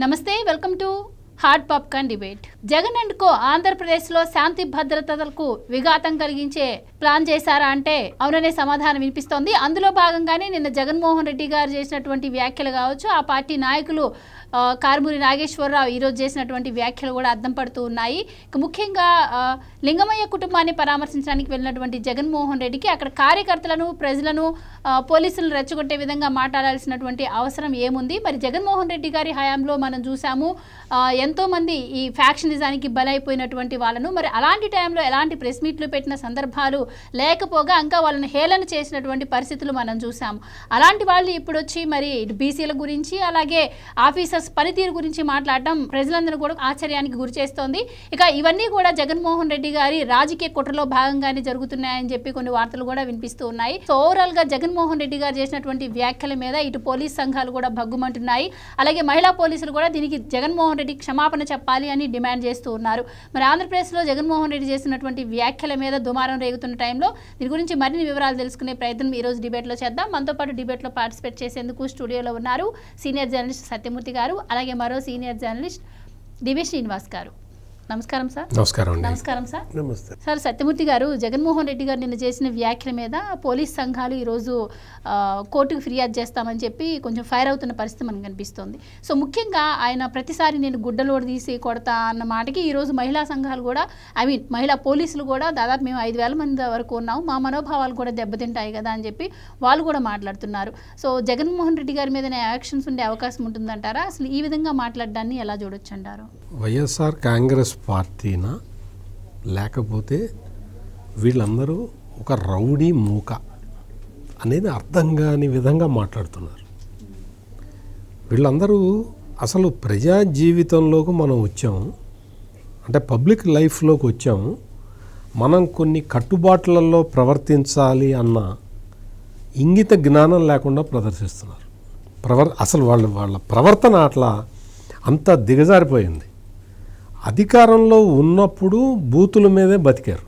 నమస్తే, welcome to hard popcorn debate. Jagan and co ఆంధ్రప్రదేశ్లో శాంతి భద్రతలకు విఘాతం కలిగించే ప్లాన్ చేశారా అంటే అవుననే సమాధానం వినిపిస్తోంది. అందులో భాగంగానే నిన్న జగన్మోహన్ రెడ్డి గారు చేసినటువంటి వ్యాఖ్యలు కావచ్చు, ఆ పార్టీ నాయకులు కారుమూరి నాగేశ్వరరావు ఈరోజు చేసినటువంటి వ్యాఖ్యలు కూడా అద్దం పడుతూ ఉన్నాయి. ముఖ్యంగా లింగమయ్య కుటుంబాన్ని పరామర్శించడానికి వెళ్ళినటువంటి జగన్మోహన్ రెడ్డికి అక్కడ కార్యకర్తలను, ప్రజలను, పోలీసులను రెచ్చగొట్టే విధంగా మాట్లాడాల్సినటువంటి అవసరం ఏముంది? మరి జగన్మోహన్ రెడ్డి గారి హయాంలో మనం చూసాము ఎంతోమంది ఈ ఫ్యాక్షనిజానికి బలైపోయినటువంటి వాళ్ళను. మరి అలాంటి టైంలో ఎలాంటి ప్రెస్ మీట్లు పెట్టిన సందర్భాలు లేకపోగా ఇంకా వాళ్ళని హేళన చేసినటువంటి పరిస్థితులు మనం చూసాము. అలాంటి వాళ్ళు ఇప్పుడు వచ్చి మరి బీసీల గురించి అలాగే ఆఫీసర్స్ పనితీరు గురించి మాట్లాడడం ప్రజలందరూ కూడా ఆశ్చర్యానికి గురి చేస్తోంది. ఇక ఇవన్నీ కూడా జగన్మోహన్ రెడ్డి గారి రాజకీయ కుట్రలో భాగంగానే జరుగుతున్నాయని చెప్పి కొన్ని వార్తలు కూడా వినిపిస్తూ ఉన్నాయి. సో ఓవరాల్ గా జగన్మోహన్ రెడ్డి గారు చేసినటువంటి వ్యాఖ్యల మీద ఇటు పోలీస్ సంఘాలు కూడా భగ్గుమంటున్నాయి. అలాగే మహిళా పోలీసులు కూడా దీనికి జగన్మోహన్ రెడ్డి క్షమాపణ చెప్పాలి అని డిమాండ్ చేస్తూ ఉన్నారు. మరి ఆంధ్రప్రదేశ్లో జగన్మోహన్ రెడ్డి చేసినటువంటి వ్యాఖ్యల మీద దుమారం రేగుతున్న టైంలో దీని గురించి మరిన్ని వివరాలు తెలుసుకునే ప్రయత్నం ఈ రోజు డిబేట్లో చేద్దాం. మనతో పాటు డిబేట్లో పార్టిసిపేట్ చేసేందుకు స్టూడియోలో ఉన్నారు సీనియర్ జర్నలిస్ట్ సత్యమూర్తి గారు, అలాగే మరో సీనియర్ జర్నలిస్ట్ డివి శ్రీనివాస్ గారు. నమస్కారం సార్. నమస్కారం సార్. నమస్తే సార్. సత్యమూర్తి గారు, జగన్మోహన్ రెడ్డి గారు నిన్న చేసిన వ్యాఖ్యల మీద పోలీస్ సంఘాలు ఈరోజు కోర్టుకు ఫిర్యాదు చేస్తామని చెప్పి కొంచెం ఫైర్ అవుతున్న పరిస్థితి మనకు కనిపిస్తోంది. సో ముఖ్యంగా ఆయన ప్రతిసారి నేను గుడ్డలోడు తీసి కొడతా అన్న మాటకి ఈరోజు మహిళా సంఘాలు కూడా మహిళా పోలీసులు కూడా దాదాపు మేము 5,000 మంది వరకు ఉన్నాము, మా మనోభావాలు కూడా దెబ్బతింటాయి కదా అని చెప్పి వాళ్ళు కూడా మాట్లాడుతున్నారు. సో జగన్మోహన్ రెడ్డి గారి మీద యాక్షన్స్ ఉండే అవకాశం ఉంటుందంటారా? అసలు ఈ విధంగా మాట్లాడడాన్ని ఎలా చూడొచ్చు అంటారు? వైఎస్ఆర్ కాంగ్రెస్ పార్టీనా లేకపోతే వీళ్ళందరూ ఒక రౌడీ మూక అనేది అర్థం కాని విధంగా మాట్లాడుతున్నారు. వీళ్ళందరూ అసలు ప్రజా జీవితంలోకి మనం వచ్చాము, అంటే పబ్లిక్ లైఫ్లోకి వచ్చాము, మనం కొన్ని కట్టుబాట్లలో ప్రవర్తించాలి అన్న ఇంగిత జ్ఞానం లేకుండా ప్రదర్శిస్తున్నారు. అసలు వాళ్ళ ప్రవర్తన అట్లా అంత దిగజారిపోయింది. అధికారంలో ఉన్నప్పుడు బూతుల మీదే బతికారు.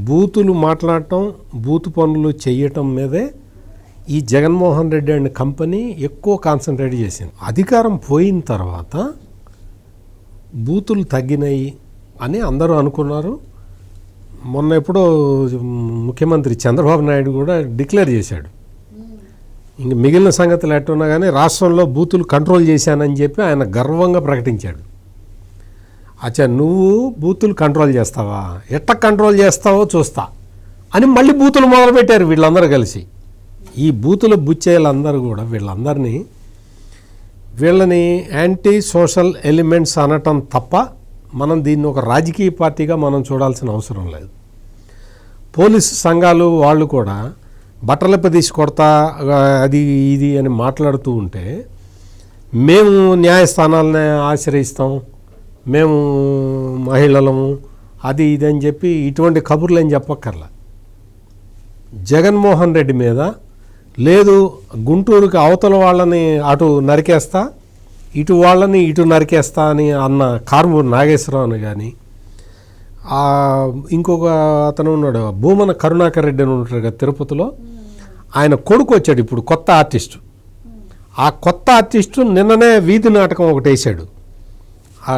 బూతులు మాట్లాడటం, బూతు పనులు చేయటం మీదే ఈ జగన్మోహన్ రెడ్డి అండ్ కంపెనీ ఎక్కువ కాన్సన్ట్రేట్ చేసింది. అధికారం పోయిన తర్వాత బూతులు తగ్గినాయి అని అందరూ అనుకున్నారు. మొన్న ఎప్పుడో ముఖ్యమంత్రి చంద్రబాబు నాయుడు కూడా డిక్లేర్ చేశాడు, ఇంక మిగిలిన సంగతులు ఎట్టున్నా కానీ రాష్ట్రంలో బూతులు కంట్రోల్ చేశానని చెప్పి ఆయన గర్వంగా ప్రకటించాడు. అచ్చా, నువ్వు బూతులు కంట్రోల్ చేస్తావా, ఎట్ట కంట్రోల్ చేస్తావో చూస్తా అని మళ్ళీ బూతులు మొదలుపెట్టారు వీళ్ళందరూ కలిసి. ఈ బూతుల బుచ్చేలందరూ కూడా వీళ్ళని యాంటీ సోషల్ ఎలిమెంట్స్ అనటం తప్ప మనం దీన్ని ఒక రాజకీయ పార్టీగా మనం చూడాల్సిన అవసరం లేదు. పోలీసు సంఘాలు వాళ్ళు కూడా బట్టలెప్ప తీసి కొడతా అది ఇది అని మాట్లాడుతూ ఉంటే మేము న్యాయస్థానాలనే ఆశ్రయిస్తాం, మేము మహిళలము, అది ఇది అని చెప్పి ఇటువంటి కబుర్లు అని చెప్పక్కర్లా. జగన్మోహన్ రెడ్డి మీద లేదు గుంటూరుకి అవతల వాళ్ళని అటు నరికేస్తా, ఇటు వాళ్ళని ఇటు నరికేస్తా అని అన్న కారుమూరి నాగేశ్వరరావు అని కానీ, ఇంకొక అతను ఉన్నాడు భూమన కరుణాకర్ రెడ్డి అని ఉంటాడు కదా తిరుపతిలో, ఆయన కొడుకు వచ్చాడు ఇప్పుడు కొత్త ఆర్టిస్టు. ఆ కొత్త ఆర్టిస్టు నిన్ననే వీధి నాటకం ఒకటి వేసాడు. ఆ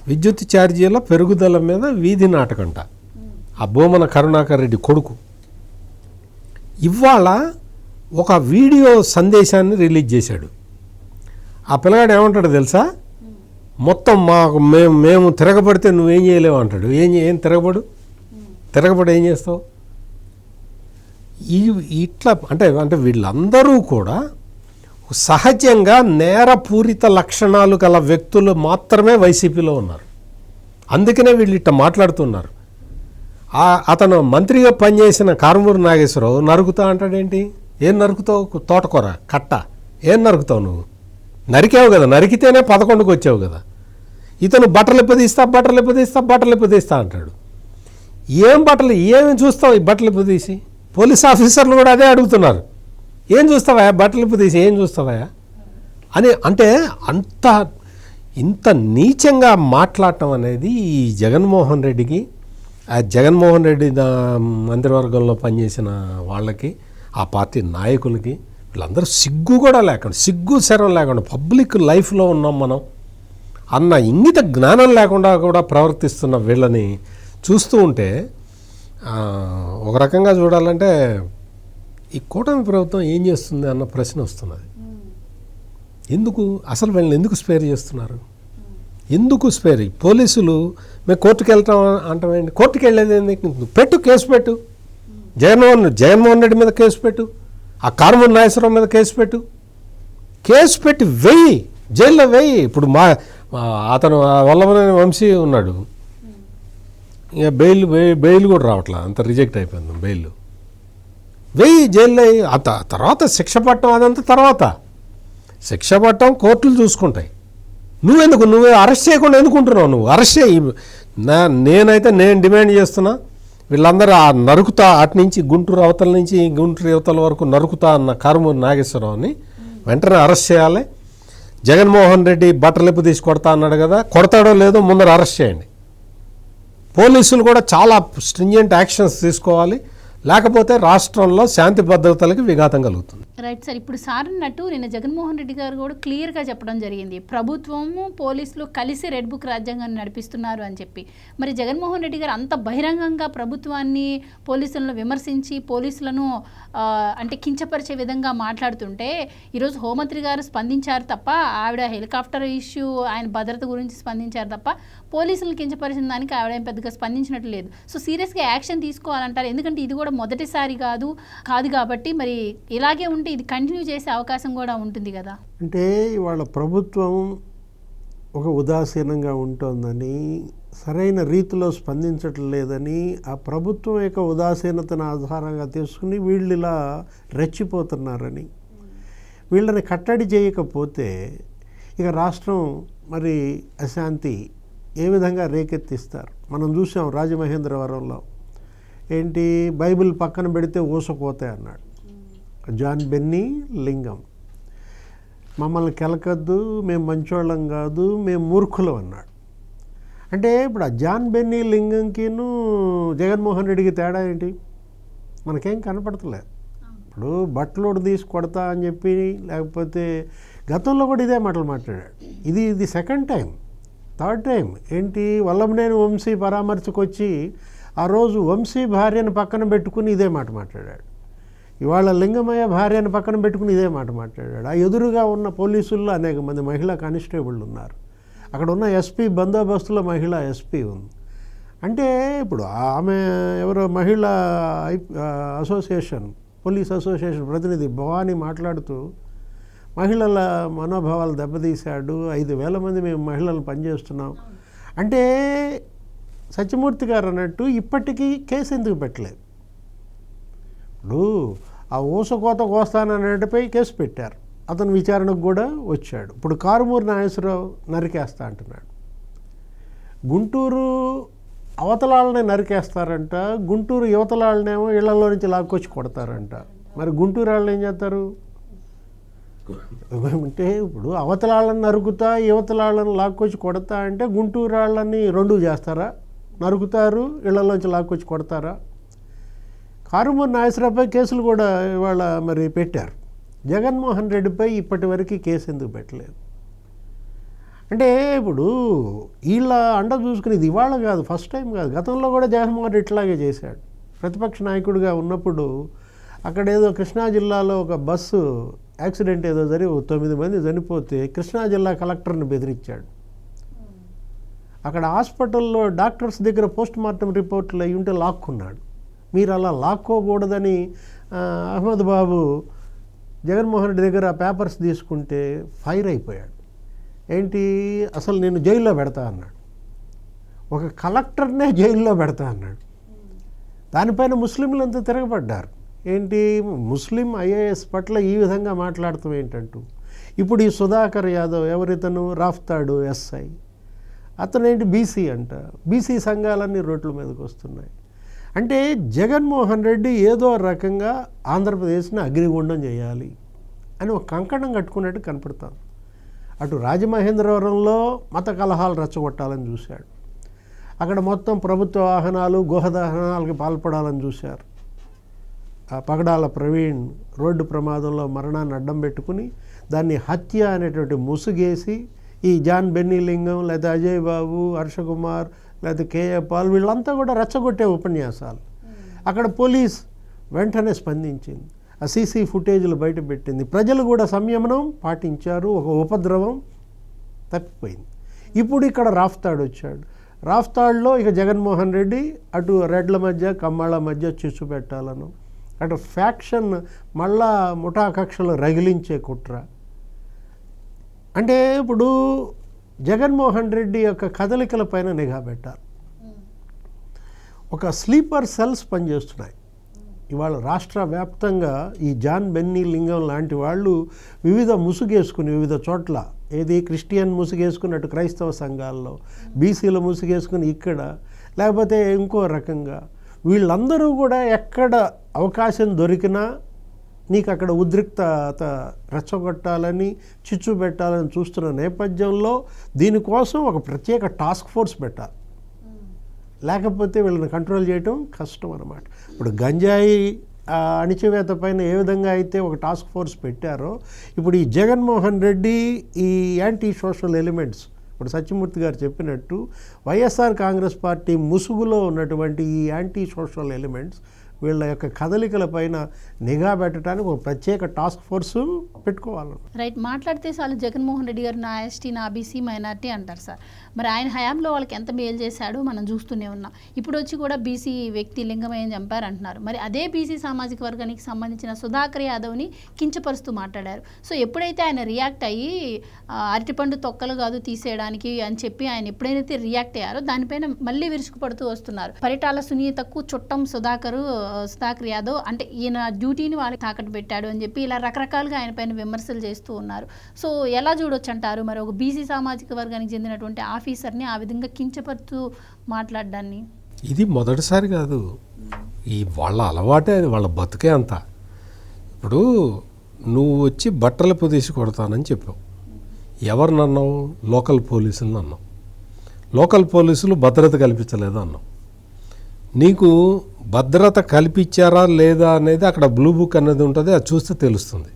విద్యుత్ ఛార్జీల పెరుగుదల మీద వీధి నాటకంట. ఆ భూమన కరుణాకర్ రెడ్డి కొడుకు ఇవాళ ఒక వీడియో సందేశాన్ని రిలీజ్ చేశాడు. ఆ పిల్లగాడు ఏమంటాడు తెలుసా, మొత్తం మేము తిరగబడితే నువ్వేం చేయలేవు అంటాడు. ఏం తిరగబడి ఏం చేస్తావు? ఇట్లా అంటే వీళ్ళందరూ కూడా సహజంగా నేరపూరిత లక్షణాలు గల వ్యక్తులు మాత్రమే వైసీపీలో ఉన్నారు. అందుకనే వీళ్ళు ఇట్లా మాట్లాడుతున్నారు. అతను మంత్రిగా పనిచేసిన కారుమూరి నాగేశ్వరరావు నరుకుతా అంటాడేంటి? ఏం నరుకుతావు? తోటకూర కట్ట ఏం నరుకుతావు? నువ్వు నరికావు కదా, నరికితేనే 11కు వచ్చావు కదా. ఇతను బట్టలు ఇప్పదీస్తా అంటాడు. ఏం బట్టలు, ఏమి చూస్తావు ఈ బట్టలు ఇప్పదీసి? పోలీస్ ఆఫీసర్లు కూడా అదే అడుగుతున్నారు, ఏం చూస్తావా బట్టలు ఇప్పదీసి, ఏం చూస్తావా అని. అంటే ఇంత నీచంగా మాట్లాడటం అనేది ఈ జగన్మోహన్ రెడ్డికి, ఆ జగన్మోహన్ రెడ్డి మంత్రివర్గంలో పనిచేసిన వాళ్ళకి, ఆ పార్టీ నాయకులకి వీళ్ళందరూ సిగ్గు కూడా లేకుండా, సిగ్గు శరం లేకుండా పబ్లిక్ లైఫ్లో ఉన్నాం మనం అన్న ఇంగిత జ్ఞానం లేకుండా కూడా ప్రవర్తిస్తున్న వీళ్ళని చూస్తూ ఉంటే ఒక రకంగా చూడాలంటే ఈ కూటమి ప్రభుత్వం ఏం చేస్తుంది అన్న ప్రశ్న వస్తున్నది. ఎందుకు అసలు వీళ్ళని ఎందుకు స్పేర్ చేస్తున్నారు? ఎందుకు స్పేర్? పోలీసులు మేము కోర్టుకు వెళ్తాం అంటామేంటి? కోర్టుకు వెళ్ళేది ఏంటి? పెట్టు, కేసు పెట్టు. జగన్మోహన్ రెడ్డి మీద కేసు పెట్టు, ఆ కారుమూరి నాగేశ్వరరావు మీద కేసు పెట్టి వెయ్యి, జైల్లో వెయ్యి. ఇప్పుడు అతను వల్లభనేని వంశీ ఉన్నాడు, ఇక బెయిల్ కూడా రావట్లా, అంత రిజెక్ట్ అయిపోయింది బెయిల్. వెయ్యి జైల్లో, తర్వాత శిక్ష పట్టడం అదంతా తర్వాత. శిక్ష పట్టడం కోర్టులు చూసుకుంటాయి. నువ్వే అరెస్ట్ చేయకుండా ఎందుకుంటున్నావు? నువ్వు అరెస్ట్ చేయి. నేను డిమాండ్ చేస్తున్నా, వీళ్ళందరూ ఆ నరుకుతా, అటు నుంచి గుంటూరు అవతల నుంచి గుంటూరు యువతల వరకు నరుకుతా అన్న కారుమూరి నాగేశ్వరరావుని వెంటనే అరెస్ట్ చేయాలి. జగన్మోహన్ రెడ్డి బట్టలిప్పు తీసి కొడతా అన్నాడు కదా, కొడతాడో లేదో ముందర అరెస్ట్ చేయండి. పోలీసులు కూడా చాలా స్ట్రింజెంట్ యాక్షన్స్ తీసుకోవాలి, లేకపోతే రాష్ట్రంలో శాంతి భద్రతలకు విఘాతం కలుగుతుంది. రైట్ సార్, ఇప్పుడు సార్ అన్నట్టు నిన్న జగన్మోహన్ రెడ్డి గారు కూడా క్లియర్గా చెప్పడం జరిగింది, ప్రభుత్వము పోలీసులు కలిసి రెడ్ బుక్ రాజ్యాంగాన్ని నడిపిస్తున్నారు అని చెప్పి. మరి జగన్మోహన్ రెడ్డి గారు అంత బహిరంగంగా ప్రభుత్వాన్ని, పోలీసులను విమర్శించి పోలీసులను అంటే కించపరిచే విధంగా మాట్లాడుతుంటే ఈరోజు హోంమంత్రి గారు స్పందించారు తప్ప, ఆవిడ హెలికాప్టర్ ఇష్యూ ఆయన భద్రత గురించి స్పందించారు తప్ప పోలీసులను కించపరిచిన దానికి ఆవిడ ఏం పెద్దగా స్పందించినట్టు లేదు. సో సీరియస్గా యాక్షన్ తీసుకోవాలంటారు, ఎందుకంటే ఇది కూడా మొదటిసారి కాదు కాబట్టి మరి ఇలాగే ఉంటే ఇది కంటిన్యూ చేసే అవకాశం కూడా ఉంటుంది కదా. అంటే ఇవాళ ప్రభుత్వం ఒక ఉదాసీనంగా ఉంటుందని, సరైన రీతిలో స్పందించట్లేదని, ఆ ప్రభుత్వం యొక్క ఉదాసీనతను ఆధారంగా తీసుకుని వీళ్ళు ఇలా రెచ్చిపోతున్నారని, వీళ్ళని కట్టడి చేయకపోతే ఇక రాష్ట్రం మరి అశాంతి ఏ విధంగా రేకెత్తిస్తారు. మనం చూసాం రాజమహేంద్రవరంలో ఏంటి, బైబిల్ పక్కన పెడితే ఊసపోతాయి అన్నాడు జాన్ బెన్నీ లింగం. మమ్మల్ని కెలకద్దు, మేము మంచోళ్ళం కాదు, మేము మూర్ఖులం అన్నాడు. అంటే ఇప్పుడు ఆ జాన్ బెన్నీ లింగంకిను జగన్మోహన్ రెడ్డికి తేడా ఏంటి? మనకేం కనపడతలేదు. ఇప్పుడు బట్టలోడు తీసి కొడతా అని చెప్పి, లేకపోతే గతంలో కూడా ఇదే మాటలు మాట్లాడాడు. ఇది సెకండ్ టైం, థర్డ్ టైం. ఏంటి, వల్లభనేని వంశీ పరామర్శకు ఆ రోజు వంశీ భార్యను పక్కన పెట్టుకుని ఇదే మాట మాట్లాడాడు. ఇవాళ లింగమయ్య భార్యను పక్కన పెట్టుకుని ఇదే మాట మాట్లాడాడు. ఆ ఎదురుగా ఉన్న పోలీసుల్లో అనేక మంది మహిళా కానిస్టేబుళ్ళు ఉన్నారు. అక్కడ ఉన్న ఎస్పీ బందోబస్తులో మహిళా ఎస్పీ ఉంది. అంటే ఇప్పుడు ఆమె ఎవరో మహిళా అసోసియేషన్, పోలీస్ అసోసియేషన్ ప్రతినిధి భవానీ మాట్లాడుతూ మహిళల మనోభావాలు దెబ్బతీశాడు, 5,000 మంది మేము మహిళలు పనిచేస్తున్నాం అంటే, సత్యమూర్తి గారు అన్నట్టు ఇప్పటికీ కేసు ఎందుకు పెట్టలేదు? ఇప్పుడు ఆ ఊసకోత కోస్తానన్నట్టుపై కేసు పెట్టారు, అతను విచారణకు కూడా వచ్చాడు. ఇప్పుడు కారుమూరి నాగేశ్వరరావు నరికేస్తా అంటున్నాడు. గుంటూరు అవతలాళ్ళనే నరికేస్తారంట, గుంటూరు యువతలాళ్ళనేమో ఇళ్లలో నుంచి లాక్కొచ్చి కొడతారంట. మరి గుంటూరు వాళ్ళు ఏం చేస్తారు అంటే, ఇప్పుడు అవతలాళ్ళని నరుకుతా యువతలాళ్ళని లాక్కొచ్చి కొడతా అంటే గుంటూరు వాళ్ళని రెండు చేస్తారా? నరుకుతారు, ఇళ్లలోంచి లాక్కొచ్చి కొడతారా? కారుమూరి నాగేశ్వరరావుపై కేసులు కూడా ఇవాళ మరి పెట్టారు. జగన్మోహన్ రెడ్డిపై ఇప్పటి వరకు కేసు ఎందుకు పెట్టలేదు? అంటే ఇప్పుడు వీళ్ళ అండ చూసుకుని, ఇది ఇవాళ కాదు, ఫస్ట్ టైం కాదు, గతంలో కూడా జగన్మోహన్ రెడ్డి ఇట్లాగే చేశాడు. ప్రతిపక్ష నాయకుడిగా ఉన్నప్పుడు అక్కడ ఏదో కృష్ణా జిల్లాలో ఒక బస్సు యాక్సిడెంట్ ఏదో జరిగి 9 మంది చనిపోతే కృష్ణా జిల్లా కలెక్టర్ని బెదిరించాడు. అక్కడ హాస్పిటల్లో డాక్టర్స్ దగ్గర పోస్ట్ మార్టం రిపోర్ట్లు అయ్యి ఉంటే లాక్కున్నాడు. మీరు అలా లాక్కోకూడదని అహ్మద్ బాబు జగన్మోహన్ రెడ్డి దగ్గర పేపర్స్ తీసుకుంటే ఫైర్ అయిపోయాడు. ఏంటి, అసలు నేను జైల్లో పెడతా అన్నాడు. ఒక కలెక్టర్నే జైల్లో పెడతా అన్నాడు. దానిపైన ముస్లింలంతా తిరగబడ్డారు. ఏంటి, ముస్లిం ఐఏఎస్ పట్ల ఈ విధంగా మాట్లాడతాం ఏంటంటూ. ఇప్పుడు ఈ సుధాకర్ యాదవ్ ఎవరితను, రాఫ్తాడు ఎస్ఐ, అతనేంటి బీసీ అంట. బీసీ సంఘాలన్నీ రోడ్ల మీదకి వస్తున్నాయి. అంటే జగన్మోహన్ రెడ్డి ఏదో రకంగా ఆంధ్రప్రదేశ్ని అగ్నిగుండం చేయాలి అని ఒక కంకణం కట్టుకున్నట్టు కనపడతాం. అటు రాజమహేంద్రవరంలో మత కలహాలు రెచ్చగొట్టాలని చూశాడు, అక్కడ మొత్తం ప్రభుత్వ వాహనాలు గోహదహనాలకి పాల్పడాలని చూశారు. ఆ పగడాల ప్రవీణ్ రోడ్డు ప్రమాదంలో మరణాన్ని అడ్డం పెట్టుకుని దాన్ని హత్య అనేటువంటి ముసుగేసి ఈ జాన్ బెన్నీలింగం లేదా అజయ్ బాబు, హర్షకుమార్ లేదా కేఏ పాల్ వీళ్ళంతా కూడా రెచ్చగొట్టే ఉపన్యాసాలు. అక్కడ పోలీస్ వెంటనే స్పందించింది, ఆ సీసీ ఫుటేజ్లు బయట పెట్టింది, ప్రజలు కూడా సంయమనం పాటించారు, ఒక ఉపద్రవం తప్పిపోయింది. ఇప్పుడు ఇక్కడ రాఫ్తాడ్ వచ్చాడు. రాఫ్తాడ్లో ఇక జగన్మోహన్ రెడ్డి అటు రెడ్ల మధ్య కమ్మాళ్ళ మధ్య చిచ్చు పెట్టాలను, అటు ఫ్యాక్షన్ మళ్ళా ముఠా కక్షలు రగిలించే కుట్ర. అంటే ఇప్పుడు జగన్మోహన్ రెడ్డి యొక్క కదలికల పైన నిఘా పెట్టాలి. ఒక స్లీపర్ సెల్స్ పనిచేస్తున్నాయి ఇవాళ రాష్ట్ర వ్యాప్తంగా. ఈ జాన్ బెన్నీలింగం లాంటి వాళ్ళు వివిధ ముసుగేసుకుని వివిధ చోట్ల, ఏది క్రిస్టియన్ ముసుగేసుకుని అటు క్రైస్తవ సంఘాల్లో, బీసీల ముసుగేసుకుని ఇక్కడ, లేకపోతే ఇంకో రకంగా వీళ్ళందరూ కూడా ఎక్కడ అవకాశం దొరికినా నీకు అక్కడ ఉద్రిక్తత రెచ్చగొట్టాలని, చిచ్చు పెట్టాలని చూస్తున్న నేపథ్యంలో దీనికోసం ఒక ప్రత్యేక టాస్క్ ఫోర్స్ పెట్టాలి. లేకపోతే వీళ్ళని కంట్రోల్ చేయటం కష్టం అన్నమాట. ఇప్పుడు గంజాయి అణిచివేత పైన ఏ విధంగా అయితే ఒక టాస్క్ ఫోర్స్ పెట్టారో, ఇప్పుడు ఈ జగన్మోహన్ రెడ్డి ఈ యాంటీ సోషల్ ఎలిమెంట్స్, ఇప్పుడు సత్యమూర్తి గారు చెప్పినట్టు వైఎస్ఆర్ కాంగ్రెస్ పార్టీ ముసుగులో ఉన్నటువంటి ఈ యాంటీ సోషల్ ఎలిమెంట్స్ వీళ్ళ యొక్క కదలికల పైన నిఘా పెట్టడానికి ఒక ప్రత్యేక టాస్క్ ఫోర్స్ పెట్టుకోవాలి. రైట్. మాట్లాడితే చాలు జగన్మోహన్ రెడ్డి గారు నా ఎస్టీ, నా బీసీ, మైనార్టీ అంటారు సార్. మరి ఆయన హయాంలో వాళ్ళకి ఎంత మేలు చేశాడో మనం చూస్తూనే ఉన్నాం. ఇప్పుడు వచ్చి కూడా బీసీ వ్యక్తి లింగమయ్యని చంపారు అంటున్నారు. మరి అదే బీసీ సామాజిక వర్గానికి సంబంధించిన సుధాకర్ యాదవ్ని కించపరుస్తూ మాట్లాడారు. సో ఎప్పుడైతే ఆయన రియాక్ట్ అయ్యి అరటిపండు తొక్కలు కాదు తీసేయడానికి అని చెప్పి ఆయన ఎప్పుడైతే రియాక్ట్ అయ్యారో దానిపైన మళ్ళీ విరుచుకుపడుతూ వస్తున్నారు. పరిటాల సునీతకు చుట్టం సుధాకర్ యాదవ్, అంటే ఈయన డ్యూటీని వాళ్ళకి తాకట్టు పెట్టాడు అని చెప్పి ఇలా రకరకాలుగా ఆయన పైన విమర్శలు చేస్తూ ఉన్నారు. సో ఎలా చూడొచ్చు అంటారు మరి ఒక బీసీ సామాజిక వర్గానికి చెందినటువంటి ఆఫీసర్ని ఆ విధంగా కించపరుతూ మాట్లాడడాన్ని? ఇది మొదటిసారి కాదు, ఈ వాళ్ళ అలవాటే, అది వాళ్ళ బతుకే అంత. ఇప్పుడు నువ్వు వచ్చి బట్టలు పొదేసి కొడతానని చెప్పావు. ఎవరినన్నావు? లోకల్ పోలీసులను అన్నావు. లోకల్ పోలీసులు భద్రత కల్పించలేదు అన్నావు. నీకు భద్రత కల్పించారా లేదా అనేది అక్కడ బ్లూ బుక్ అనేది ఉంటుంది, అది చూస్తే తెలుస్తుంది.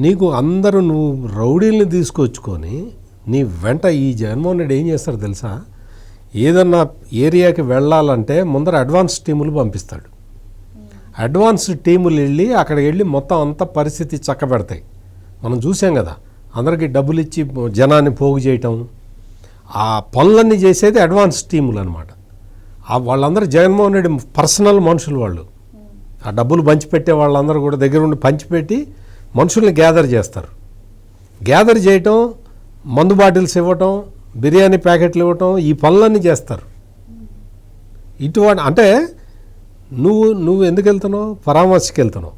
నీకు అందరూ నువ్వు రౌడీల్ని తీసుకొచ్చుకొని నీ వెంట ఈ జగన్మోహన్ రెడ్డి ఏం చేస్తారో తెలుసా? ఏదన్నా ఏరియాకి వెళ్ళాలంటే ముందర అడ్వాన్స్ టీములు పంపిస్తాడు. అడ్వాన్స్ టీములు వెళ్ళి అక్కడికి వెళ్ళి మొత్తం అంతా పరిస్థితి చక్కబెడతాయి. మనం చూసాం కదా, అందరికీ డబ్బులు ఇచ్చి జనాన్ని పోగు చేయటం, ఆ పనులన్నీ చేసేది అడ్వాన్స్ టీములు అనమాట. వాళ్ళందరూ జగన్మోహన్ రెడ్డి పర్సనల్ మనుషులు. వాళ్ళు ఆ డబ్బులు పంచిపెట్టే వాళ్ళందరూ కూడా దగ్గర ఉండి పంచిపెట్టి మనుషుల్ని గ్యాదర్ చేస్తారు. గ్యాదర్ చేయటం, మందు బాటిల్స్ ఇవ్వటం, బిర్యానీ ప్యాకెట్లు ఇవ్వటం, ఈ పనులన్నీ చేస్తారు. ఇటువంటి అంటే నువ్వు ఎందుకు వెళ్తున్నావు? పరామర్శకి వెళ్తున్నావు.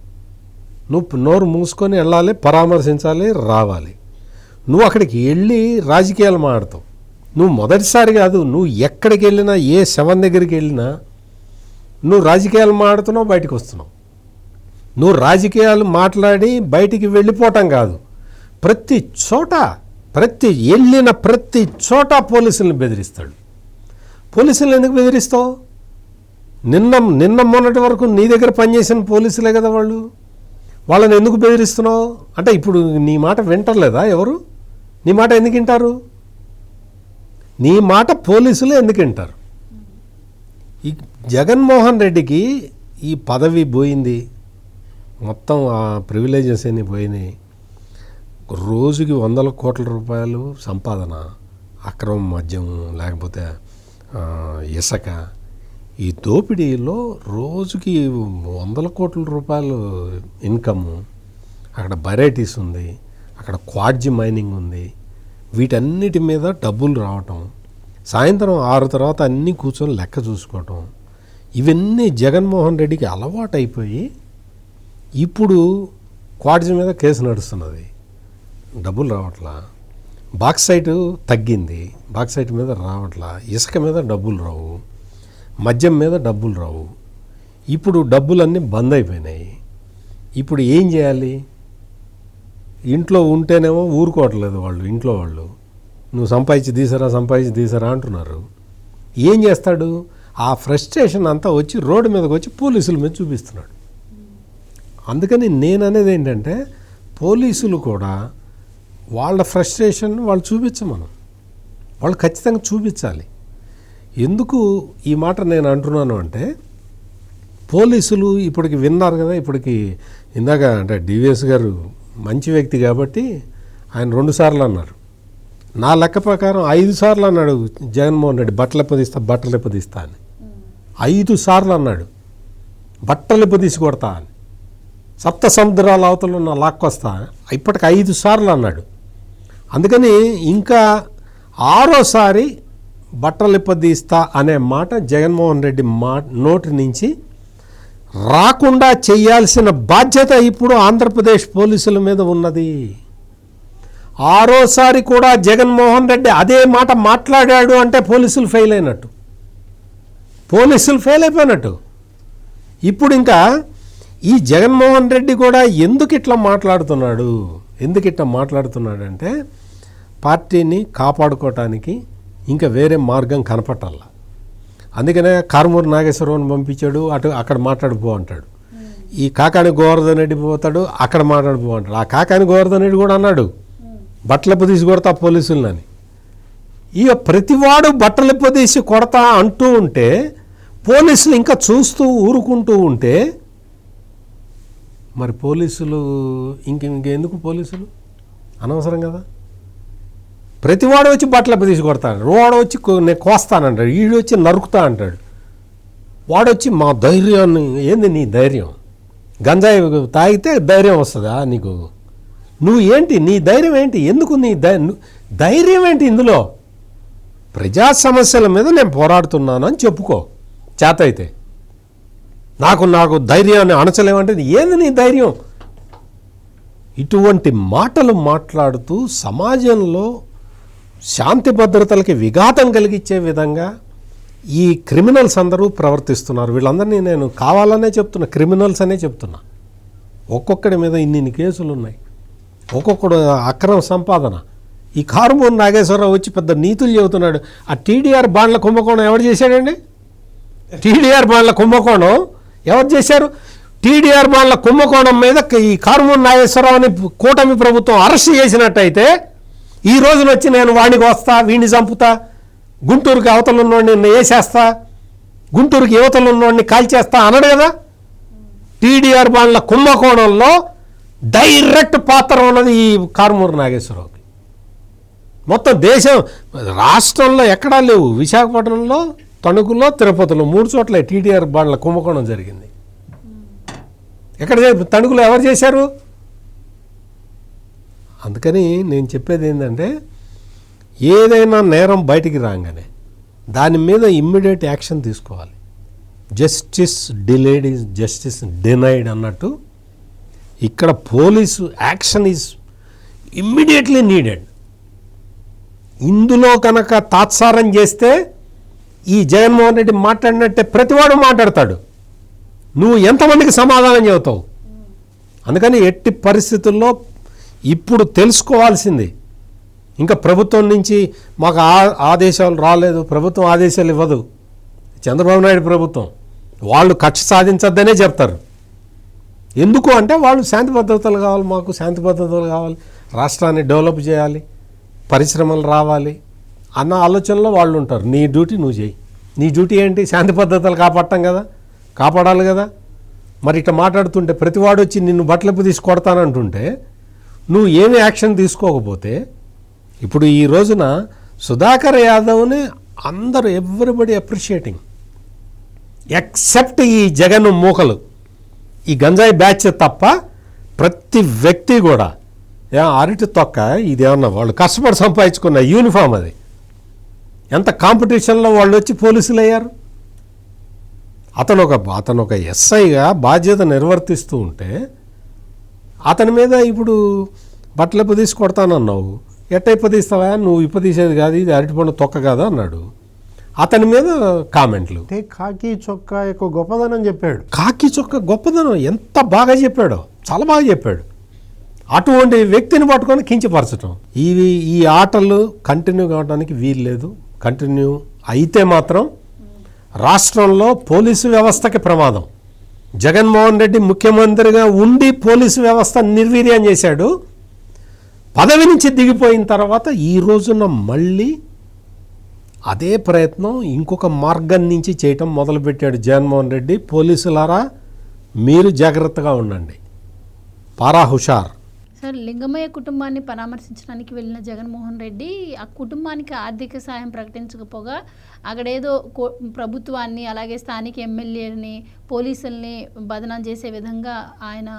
నువ్వు నోరు మూసుకొని వెళ్ళాలి, పరామర్శించాలి, రావాలి. నువ్వు అక్కడికి వెళ్ళి రాజకీయాలు మాట్లాడతావు. నువ్వు మొదటిసారి కాదు, నువ్వు ఎక్కడికి వెళ్ళినా, ఏ శవం దగ్గరికి వెళ్ళినా నువ్వు రాజకీయాలు మాట్లాడుతున్నావు, బయటకు వస్తున్నావు. నువ్వు రాజకీయాలు మాట్లాడి బయటికి వెళ్ళిపోవటం కాదు, ప్రతి చోట వెళ్ళిన ప్రతి చోట పోలీసులను బెదిరిస్తాడు. పోలీసులను ఎందుకు బెదిరిస్తావు? నిన్న మొన్నటి వరకు నీ దగ్గర పనిచేసిన పోలీసులే కదా వాళ్ళు. వాళ్ళని ఎందుకు బెదిరిస్తున్నావు? అంటే ఇప్పుడు నీ మాట వింటలేదా ఎవరు? నీ మాట ఎందుకు వింటారు? నీ మాట పోలీసులు ఎందుకు వింటారు? ఈ జగన్మోహన్ రెడ్డికి ఈ పదవి పోయింది, మొత్తం ఆ ప్రివిలేజెస్ అన్నీ పోయినాయి. రోజుకి 100 కోట్ల రూపాయలు సంపాదన, అక్రమ మద్యం, లేకపోతే ఇసుక, ఈ దోపిడీలో రోజుకి 100 కోట్ల రూపాయలు ఇన్కమ్. అక్కడ వెరైటీస్ ఉంది, అక్కడ క్వాడ్జి మైనింగ్ ఉంది. వీటన్నిటి మీద డబ్బులు రావటం, సాయంత్రం 6 తర్వాత అన్నీ కూర్చొని లెక్క చూసుకోవటం, ఇవన్నీ జగన్మోహన్ రెడ్డికి అలవాటు అయిపోయి ఇప్పుడు క్వాడ్జి మీద కేసు నడుస్తున్నది, డబ్బులు రావట్లా. బాక్సైట్ తగ్గింది, బాక్సైట్ మీద రావట్లా. ఇసుక మీద డబ్బులు రావు, మద్యం మీద డబ్బులు రావు. ఇప్పుడు డబ్బులన్నీ బంద్ అయిపోయినాయి. ఇప్పుడు ఏం చేయాలి? ఇంట్లో ఉంటేనేమో ఊరుకోవట్లేదు వాళ్ళు, ఇంట్లో వాళ్ళు నువ్వు సంపాదించి తీసారా అంటున్నారు. ఏం చేస్తాడు? ఆ ఫ్రస్ట్రేషన్ అంతా వచ్చి రోడ్డు మీదకి వచ్చి పోలీసుల మీద చూపిస్తున్నాడు. అందుకని నేను అనేది ఏంటంటే పోలీసులు కూడా వాళ్ళ ఫ్రస్ట్రేషన్ వాళ్ళు చూపించమను, వాళ్ళు ఖచ్చితంగా చూపించాలి. ఎందుకు ఈ మాట నేను అంటున్నాను అంటే పోలీసులు ఇప్పటికి విన్నారు కదా, ఇప్పటికి ఇందాక అంటే డివిఎస్ గారు మంచి వ్యక్తి కాబట్టి ఆయన 2 సార్లు అన్నారు. నా లెక్క ప్రకారం 5 సార్లు అన్నాడు జగన్మోహన్ రెడ్డి బట్టలు ఎప్పదీస్తా అని. 5 సార్లు అన్నాడు బట్టలు ఎప్పదీసి కొడతా అని, 7 సముద్రాల అవతల ఉన్న లాక్కొస్తా, ఇప్పటికి 5 సార్లు అన్నాడు. అందుకని ఇంకా 6వసారి బట్టలు ఎప్పదీస్తా అనే మాట జగన్మోహన్ రెడ్డి నోటి నుంచి రాకుండా చేయాల్సిన బాధ్యత ఇప్పుడు ఆంధ్రప్రదేశ్ పోలీసుల మీద ఉన్నది. 6వసారి కూడా జగన్మోహన్ రెడ్డి అదే మాట మాట్లాడాడు అంటే పోలీసులు ఫెయిల్ అయినట్టు, పోలీసులు ఫెయిల్ అయిపోయినట్టు. ఇప్పుడు ఇంకా ఈ జగన్మోహన్ రెడ్డి కూడా ఎందుకు ఇట్లా మాట్లాడుతున్నాడంటే పార్టీని కాపాడుకోవటానికి ఇంకా వేరే మార్గం కనపట్టాల. అందుకనే కారుమూరి నాగేశ్వరరావుని పంపించాడు, అక్కడ మాట్లాడిపో అంటాడు. ఈ కాకాని గోవర్ధన్ రెడ్డి పోతాడు, అక్కడ మాట్లాడిపో అంటాడు. ఆ కాకాని గోవర్ధన్ రెడ్డి కూడా అన్నాడు బట్టలెప్పు తీసి కొడతా పోలీసులని. ఇక ప్రతివాడు బట్టలెప్పు తీసి కొడతా అంటూ ఉంటే పోలీసులు ఇంకా చూస్తూ ఊరుకుంటూ ఉంటే మరి పోలీసులు ఇంకెందుకు పోలీసులు అనవసరం కదా. ప్రతివాడు వచ్చి బట్టలెప్పు తీసి కొడతాడు, వాడు వచ్చి నేను కోస్తానంటాడు, వీడు వచ్చి నరుకుతా అంటాడు, వాడొచ్చి మా ధైర్యాన్ని ఏంది నీ ధైర్యం, గంజాయి తాగితే ధైర్యం వస్తుందా నీకు, నువ్వు ఏంటి నీ ధైర్యం ఏంటి, ఎందుకు నీ ధైర్యం ఏంటి ఇందులో, ప్రజా సమస్యల మీద నేను పోరాడుతున్నాను అని చెప్పుకో చేత అయితే, నాకు ధైర్యాన్ని అణచలేమంటే ఏంది నీ ధైర్యం. ఇటువంటి మాటలు మాట్లాడుతూ సమాజంలో శాంతి భద్రతలకి విఘాతం కలిగించే విధంగా ఈ క్రిమినల్స్ అందరూ ప్రవర్తిస్తున్నారు. వీళ్ళందరినీ నేను కావాలనే చెప్తున్నా, క్రిమినల్స్ అనే చెప్తున్నా. ఒక్కొక్కడి మీద ఇన్ని కేసులు ఉన్నాయి, ఒక్కొక్కడు అక్రమ సంపాదన. ఈ కారుమూరి నాగేశ్వరరావు వచ్చి పెద్ద నీతులు చెబుతున్నాడు. ఆ టీడీఆర్ బాండ్ల కుంభకోణం ఎవరు చేశాడండి? టీడీఆర్ బాండ్ల కుంభకోణం ఎవరు చేశారు? టీడీఆర్ బాండ్ల కుంభకోణం మీద ఈ కారుమూరి నాగేశ్వరరావుని కూటమి ప్రభుత్వం అరెస్ట్ చేసినట్టయితే ఈ రోజున వచ్చి నేను వాడికి వస్తా, వీడిని చంపుతా, గుంటూరుకి అవతల ఉన్నవాడిని వేసేస్తా, గుంటూరుకి యువతలు ఉన్నవాడిని కాల్చేస్తా అన్నాడు కదా. టీడీఆర్ బాండ్ల కుంభకోణంలో డైరెక్ట్ పాత్ర ఉన్నది ఈ కారుమూరి నాగేశ్వరరావుకి. మొత్తం దేశం రాష్ట్రంలో ఎక్కడా లేవు, విశాఖపట్నంలో, తణుకులో, తిరుపతిలో 3 చోట్ల టీడీఆర్ బాండ్ల కుంభకోణం జరిగింది. ఎక్కడ తణుకులో ఎవరు చేశారు? అందుకని నేను చెప్పేది ఏంటంటే ఏదైనా నేరం బయటికి రాగానే దాని మీద ఇమ్మీడియట్ యాక్షన్ తీసుకోవాలి. Justice delayed is justice denied అన్నట్టు ఇక్కడ police action is immediately needed. ఇందులో కనుక తాత్సారం చేస్తే ఈ జగన్మోహన్ రెడ్డి మాట్లాడినట్టే ప్రతివాడు మాట్లాడతాడు, నువ్వు ఎంతమందికి సమాధానం చెబుతావు. అందుకని ఎట్టి పరిస్థితుల్లో ఇప్పుడు తెలుసుకోవాల్సింది, ఇంకా ప్రభుత్వం నుంచి మాకు ఆదేశాలు రాలేదు, ప్రభుత్వం ఆదేశాలు ఇవ్వదు, చంద్రబాబు నాయుడు ప్రభుత్వం వాళ్ళు కక్ష సాధించద్దనే చెప్తారు. ఎందుకు అంటే వాళ్ళు శాంతి భద్రతలు కావాలి, మాకు శాంతి భద్రతలు కావాలి, రాష్ట్రాన్ని డెవలప్ చేయాలి, పరిశ్రమలు రావాలి అన్న ఆలోచనలో వాళ్ళు ఉంటారు. నీ డ్యూటీ నువ్వు చేయి. నీ డ్యూటీ ఏంటి? శాంతి భద్రతలు కాపాడటం కదా, కాపాడాలి కదా. మరి ఇట్లా మాట్లాడుతుంటే ప్రతివాడు వచ్చి నిన్ను బట్టలెప్పు తీసి కొడతానంటుంటే నువ్వు ఏమి యాక్షన్ తీసుకోకపోతే, ఇప్పుడు ఈ రోజున సుధాకర్ యాదవ్ని అందరూ ఎవ్రీబడి అప్రిషియేటింగ్ ఎక్సెప్ట్ ఈ జగన్ మూకలు, ఈ గంజాయి బ్యాచ్ తప్ప ప్రతి వ్యక్తి కూడా అరటి తొక్క ఇదేమన్నా వాళ్ళు కష్టపడి సంపాదించుకున్న యూనిఫామ్, అది ఎంత కాంపిటీషన్లో వాళ్ళు వచ్చి పోలీసులు అయ్యారు. అతను ఒక ఎస్ఐగా బాధ్యత నిర్వర్తిస్తూ ఉంటే అతని మీద ఇప్పుడు బట్టలు ఇప్పదీసి కొడతానన్నావు, ఎట్ట ఇప్పదీస్తావా, నువ్వు ఇప్పదీసేది కాదు, ఇది అరటిపండు తొక్క కాదు అన్నాడు. అతని మీద కామెంట్లు. కాకి చొక్కా యొక్క గొప్పదనం చెప్పాడు. కాకి చొక్కా గొప్పదనం ఎంత బాగా చెప్పాడో, చాలా బాగా చెప్పాడు. అటువంటి వ్యక్తిని పట్టుకొని కించపరచడం, ఈ ఆటలు కంటిన్యూ కావడానికి వీలు లేదు. కంటిన్యూ అయితే మాత్రం రాష్ట్రంలో పోలీసు వ్యవస్థకి ప్రమాదం. జగన్మోహన్ రెడ్డి ముఖ్యమంత్రిగా ఉండి పోలీసు వ్యవస్థ నిర్వీర్యం చేశాడు. పదవి నుంచి దిగిపోయిన తర్వాత ఈ రోజున మళ్ళీ అదే ప్రయత్నం ఇంకొక మార్గం నుంచి చేయటం మొదలుపెట్టాడు జగన్మోహన్ రెడ్డి. పోలీసులారా మీరు జాగ్రత్తగా ఉండండి, పారా హుషార్. సార్, లింగమయ్య కుటుంబాన్ని పరామర్శించడానికి వెళ్ళిన జగన్మోహన్ రెడ్డి ఆ కుటుంబానికి ఆర్థిక సాయం ప్రకటించకపోగా అక్కడేదో ప్రభుత్వాన్ని అలాగే స్థానిక ఎమ్మెల్యేలని పోలీసుల్ని బదనాం చేసే విధంగా ఆయన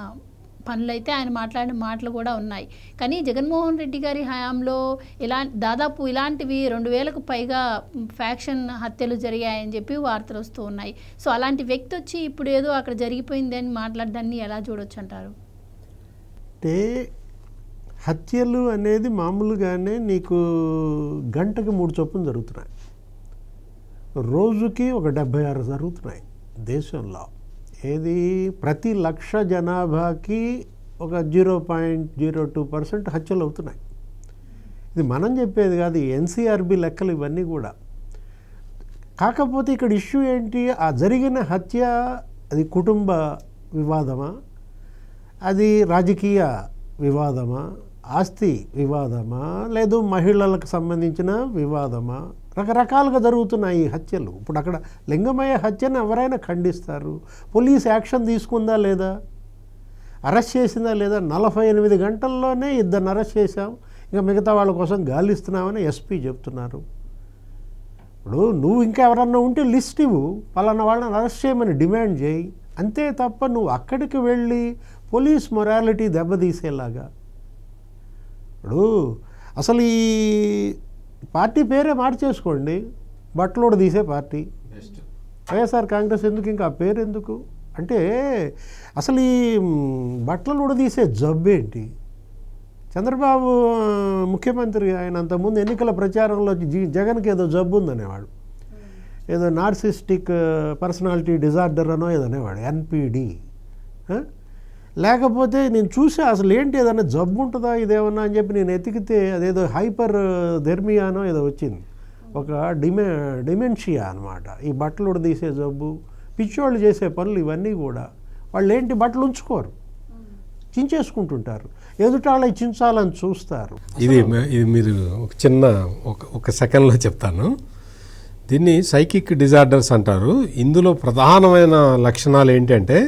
పనులైతే ఆయన మాట్లాడిన మాటలు కూడా ఉన్నాయి. కానీ జగన్మోహన్ రెడ్డి గారి హయాంలో దాదాపు ఇలాంటివి 2000కు పైగా ఫ్యాక్షన్ హత్యలు జరిగాయని చెప్పి వార్తలు వస్తూ ఉన్నాయి. సో అలాంటి వ్యక్తి వచ్చి ఇప్పుడు ఏదో అక్కడ జరిగిపోయింది అని మాట్లాడడాన్ని ఎలా చూడొచ్చు అంటారు? అంటే హత్యలు అనేది మామూలుగానే నీకు గంటకి 3 చొప్పున జరుగుతున్నాయి, రోజుకి ఒక 76 జరుగుతున్నాయి దేశంలో. ఏది ప్రతి 1,00,000 జనాభాకి ఒక 0.02% హత్యలు అవుతున్నాయి. ఇది మనం చెప్పేది కాదు, ఎన్సీఆర్బీ లెక్కలు ఇవన్నీ కూడా. కాకపోతే ఇక్కడ ఇష్యూ ఏంటి, ఆ జరిగిన హత్య అది కుటుంబ వివాదమా, అది రాజకీయ వివాదమా, ఆస్తి వివాదమా, లేదు మహిళలకు సంబంధించిన వివాదమా, రకరకాలుగా జరుగుతున్నాయి ఈ హత్యలు. ఇప్పుడు అక్కడ లింగమయ్య హత్యను ఎవరైనా ఖండిస్తారు. పోలీస్ యాక్షన్ తీసుకుందా లేదా, అరెస్ట్ చేసిందా లేదా? 48 గంటల్లోనే 2 అరెస్ట్ చేశాం, ఇంకా మిగతా వాళ్ళ కోసం గాలిస్తున్నామని ఎస్పీ చెప్తున్నారు. ఇప్పుడు నువ్వు ఇంకా ఎవరన్నా ఉంటే లిస్ట్ ఇవ్వు, పలానా వాళ్ళని అరెస్ట్ చేయమని డిమాండ్ చేయి, అంతే తప్ప నువ్వు అక్కడికి వెళ్ళి పోలీస్ మొరాలిటీ దెబ్బతీసేలాగా. ఇప్పుడు అసలు ఈ పార్టీ పేరే మార్చేసుకోండి, బట్టలోడు తీసే పార్టీ వైఎస్ఆర్ కాంగ్రెస్. ఎందుకు ఇంకా ఆ పేరు ఎందుకు అంటే, అసలు ఈ బట్టలు ఉడదీసే జబ్బేంటి? చంద్రబాబు ముఖ్యమంత్రి ఆయన అంతకుముందు ఎన్నికల ప్రచారంలో జగన్కి ఏదో జబ్బు ఉందనేవాడు, ఏదో నార్సిస్టిక్ పర్సనాలిటీ డిజార్డర్ అనో ఏదో అనేవాడు, ఎన్పిడి. లేకపోతే నేను చూసా అసలు ఏంటి ఏదన్నా జబ్బు ఉంటుందా ఇదేమన్నా అని చెప్పి నేను ఎతికితే అదేదో హైపర్ థెర్మియానో ఏదో వచ్చింది, ఒక డిమెన్షియా అనమాట. ఈ బట్టలు ఉడదీసే జబ్బు, పిచ్చోళ్ళు చేసే పనులు ఇవన్నీ కూడా. వాళ్ళు ఏంటి బట్టలు ఉంచుకోరు, చించేసుకుంటుంటారు, ఎదుట వాళ్ళకి చించాలని చూస్తారు. ఇది మీరు ఒక చిన్న ఒక సెకండ్లో చెప్తాను. దీన్ని సైకిక్ డిజార్డర్స్ అంటారు. ఇందులో ప్రధానమైన లక్షణాలు ఏంటంటే